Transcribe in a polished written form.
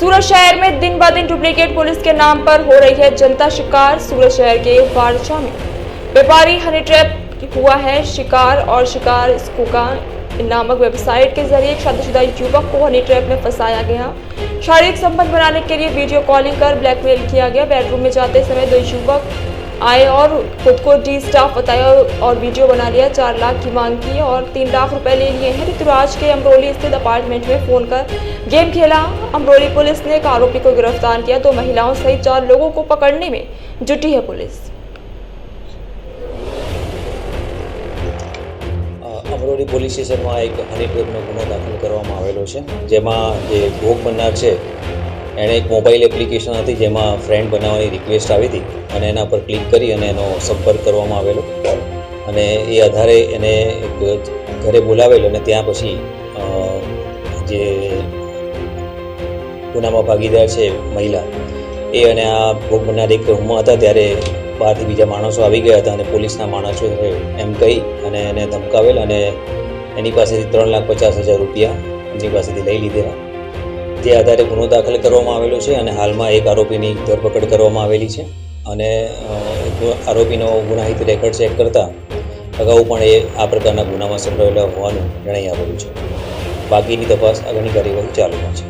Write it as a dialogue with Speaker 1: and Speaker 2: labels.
Speaker 1: सूरत शहर में दिन ब दिन डुप्लीकेट पुलिस के नाम पर हो रही है जनता शिकार। सूरत शहर के वारचा में व्यापारी हनी ट्रैप हुआ है शिकार और शिकार स्कूका नामक वेबसाइट के जरिए एक शादीशुदा युवक को हनी ट्रैप में फंसाया गया। शारीरिक संबंध बनाने के लिए वीडियो कॉलिंग कर ब्लैकमेल किया गया। बेडरूम में जाते समय दो युवक आए और खुद को डी स्टाफ बताया और वीडियो बना लिया। 4 लाख की मांग की और 3 लाख रुपए ले लिए हैं। ऋतुराज के अमरोली स्थित अपार्टमेंट में फोन कर गेम खेला। अमरोली पुलिस ने एक आरोपी को गिरफ्तार किया। 2 महिलाओं सहित 4 लोगों को पकड़ने में जुटी है पुलिस।
Speaker 2: અમરોલી પોલીસ સ્ટેશનમાં એક હની ટ્રેપનો ગુનો દાખલ કરવામાં આવેલો છે, જેમાં જે ભોગ બનનાર છે એણે એક મોબાઈલ એપ્લિકેશન હતી જેમાં ફ્રેન્ડ બનાવવાની રિક્વેસ્ટ આવી હતી અને એના પર ક્લિક કરી અને એનો સંપર્ક કરવામાં આવેલો અને એ આધારે એને એક ઘરે બોલાવેલ અને ત્યાં પછી જે ગુનામાં ભાગીદાર છે મહિલા એ અને આ ભોગ બનનાર એક રૂમમાં હતા ત્યારે બહારથી બીજા માણસો આવી ગયા હતા અને પોલીસના માણસો એમ કહી અને એને ધમકાવેલ અને એની પાસેથી 3,50,000 રૂપિયા એમની પાસેથી લઈ લીધેલા, જે આધારે ગુનો દાખલ કરવામાં આવેલો છે અને હાલમાં એક આરોપીની ધરપકડ કરવામાં આવેલી છે અને આરોપીનો ગુનાહિત રેકોર્ડ ચેક કરતાં અગાઉ પણ એ આ પ્રકારના ગુનામાં સંડોવાયેલા હોવાનું જણાઈ આવેલું છે। બાકીની તપાસ આગળની કાર્યવાહી ચાલુમાં છે।